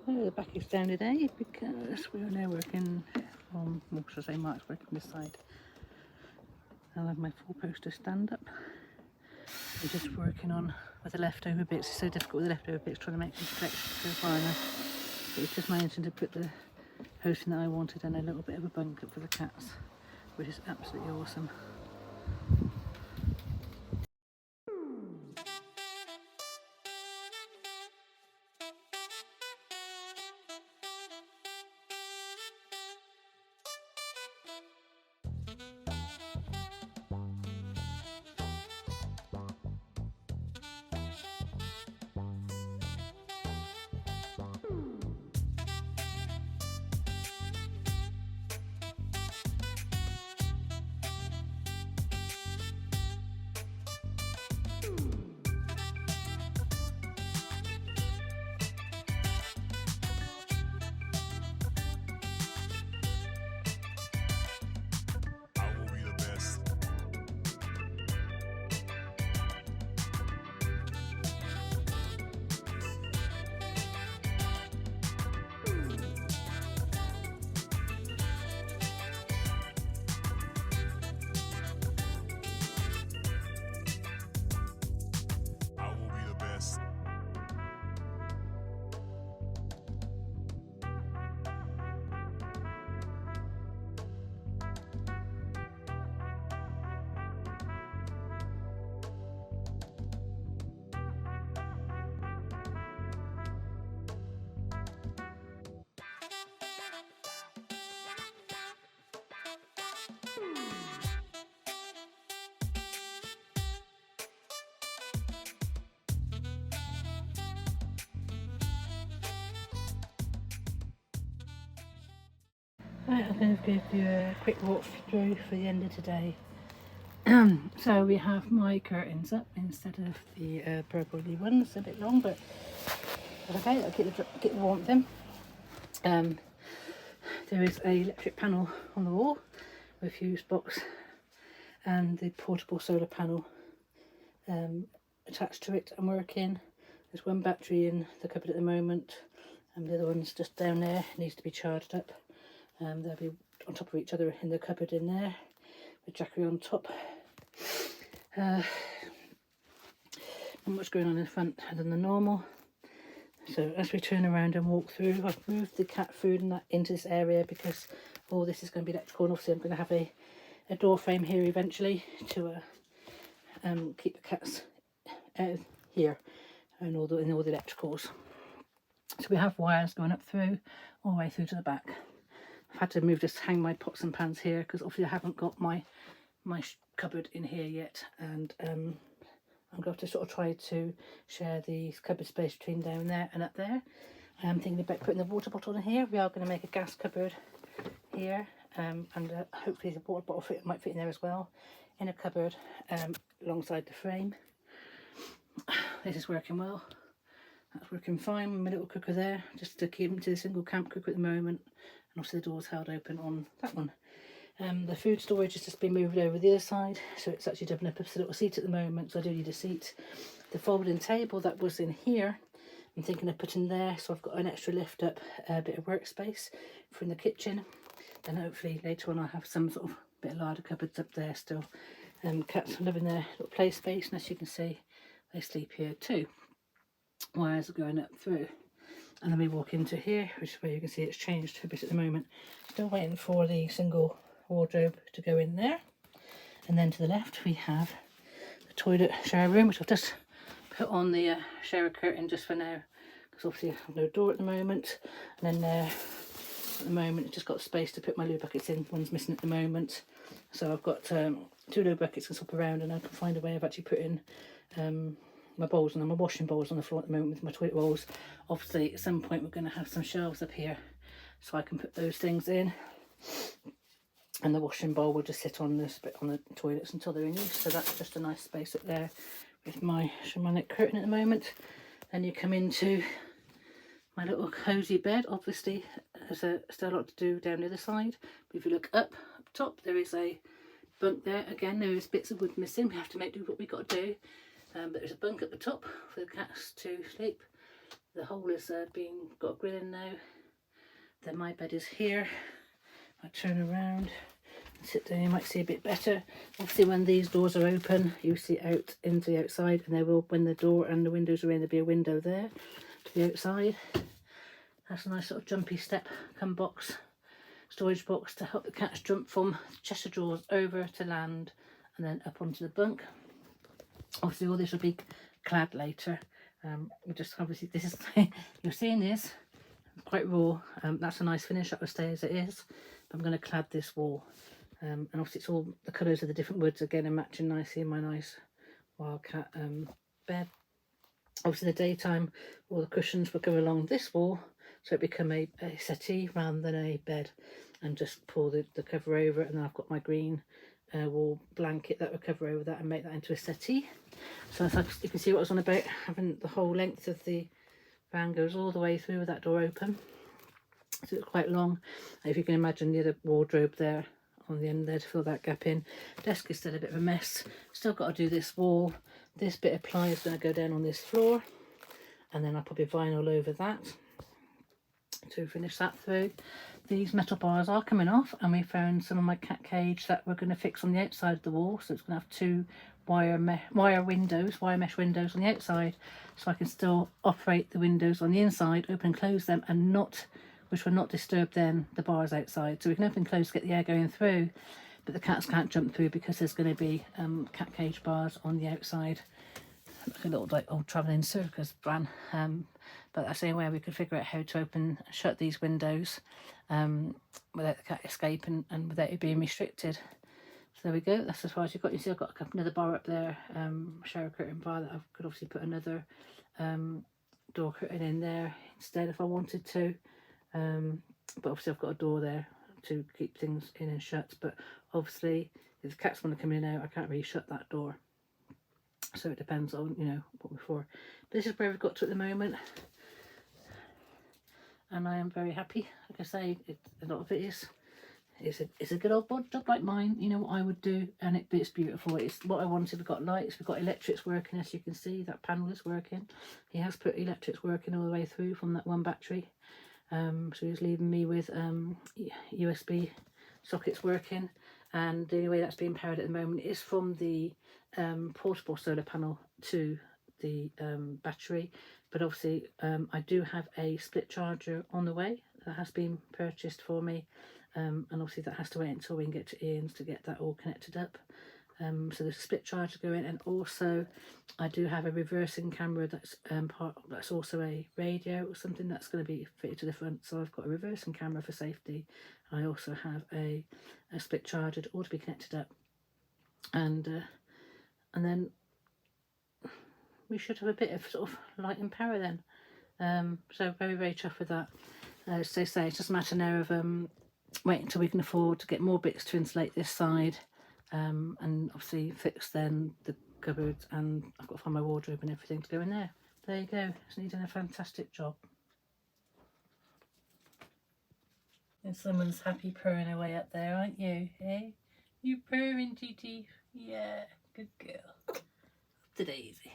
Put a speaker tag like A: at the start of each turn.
A: Oh, the back is down today because we are now working on, well, should I say Mark's working this side. I'll have my 4-poster stand up. I'm just working on with the leftover bits. It's so difficult with the leftover bits trying to make them stretch so far enough. But it's just managing to put the posting that I wanted and a little bit of a bunk up for the cats, which is absolutely awesome. Right, I'm going to give you a quick walk through for the end of today. So we have my curtains up instead of the purpley ones, a bit long, but okay, I'll get the warmth in. There is an electric panel on the wall with a fuse box and the portable solar panel attached to it and working. There's one battery in the cupboard at the moment, and the other one's just down there, it needs to be charged up. They'll be on top of each other in the cupboard in there, with Jackery on top. Not much going on in the front other than the normal. So as we turn around and walk through, I've moved the cat food and that into this area because all this is going to be electrical, and obviously I'm going to have a door frame here eventually to keep the cats out of here and all the electricals. So we have wires going up through all the way through to the back. I've had to hang my pots and pans here because obviously I haven't got my cupboard in here yet, and I'm going to sort of try to share the cupboard space between down there and up there. I am thinking about putting the water bottle in here. We are going to make a gas cupboard here, and hopefully the water bottle might fit in there as well, in a cupboard alongside the frame. This is working well. That's working fine. My little cooker there, just to keep them to the single camp cooker at the moment, and also the door's held open on that one. The food storage has just been moved over the other side, so it's actually doubling up as a little seat at the moment, so I do need a seat. The folding table that was in here, I'm thinking of putting there, so I've got an extra lift up, a bit of workspace from the kitchen. Then hopefully later on I'll have some sort of bit of larder cupboards up there still. Cats live in their little play space, and as you can see, they sleep here too. Wires are going up through. And then we walk into here, which is where you can see it's changed a bit at the moment. Still waiting for the single wardrobe to go in there. And then to the left we have the toilet shower room, which I've just put on the shower curtain just for now, because obviously I have no door at the moment. And then there at the moment it's just got space to put my loo buckets in. One's missing at the moment, so I've got 2 loo buckets to swap around, and I can find a way of actually putting my bowls and my washing bowls on the floor at the moment with my toilet rolls. Obviously at some point we're going to have some shelves up here so I can put those things in, and the washing bowl will just sit on this bit on the toilets until they're in use. So that's just a nice space up there with my shamanic curtain at the moment. Then you come into my little cosy bed. Obviously there's still a lot to do down the other side, but if you look up top there is a bunk there. Again, there is bits of wood missing, we have to do what we got to do. But there's a bunk at the top for the cats to sleep. the hole is got a grill in now. Then my bed is here. I turn around and sit down, you might see a bit better. Obviously when these doors are open, you see out into the outside, and there will, when the door and the windows are in, there'll be a window there to the outside. That's a nice sort of jumpy step come box, storage box to help the cats jump from chest of drawers over to land and then up onto the bunk. Obviously all this will be clad later. We'll just obviously, this is you're seeing this quite raw. That's a nice finish, that will stay as it is. But I'm going to clad this wall, and obviously it's all the colours of the different woods again and matching nicely in my nice wildcat bed. Obviously in the daytime all the cushions will go along this wall, so it become a settee rather than a bed, and just pull the cover over it, and then I've got my green wool blanket that will cover over that and make that into a settee. So you can see what I was on about, having the whole length of the van goes all the way through with that door open, so it's quite long. If you can imagine the other wardrobe there on the end there to fill that gap in. Desk is still a bit of a mess, still got to do this wall. This bit of ply is going to go down on this floor, and then I'll probably vinyl over that to finish that through. These metal bars are coming off, and we found some of my cat cage that we're going to fix on the outside of the wall, so it's going to have two wire mesh windows on the outside, so I can still operate the windows on the inside, open and close them, and which will not disturb then the bars outside. So we can open and close to get the air going through, but the cats can't jump through because there's going to be cat cage bars on the outside. Like a little like old travelling circus van, but that's the only way we could figure out how to open and shut these windows without the cat escaping and without it being restricted. So there we go, that's as far as you've got. You see I've got another bar up there, shower curtain bar, that I could obviously put another door curtain in there instead if I wanted to, but obviously I've got a door there to keep things in and shut. But obviously if the cats want to come in and out, I can't really shut that door, so it depends on, you know, what we're for. But this is where we've got to at the moment, and I am very happy. Like I say, a lot of it is it's a good old bod job like mine, you know what I would do, and it's beautiful. It's what I wanted. We've got lights, we've got electrics working, as you can see that panel is working. He has put electrics working all the way through from that one battery, so he's leaving me with USB sockets working, and the only way that's being powered at the moment is from the portable solar panel to the battery. But obviously I do have a split charger on the way that has been purchased for me, and obviously that has to wait until we can get to Ian's to get that all connected up. So there's a split charger going, and also I do have a reversing camera that's that's also a radio or something that's going to be fitted to the front. So I've got a reversing camera for safety. I also have a split charger to all to be connected up, and then we should have a bit of sort of light and power then. So very, very chuffed with that. As they say, it's just a matter now of waiting until we can afford to get more bits to insulate this side, and obviously fix then the cupboards, and I've got to find my wardrobe and everything to go in there. There you go, he's done a fantastic job. And someone's happy purring away up there, aren't you? Eh? You purring, Titi? Yeah, good girl. Up to Daisy.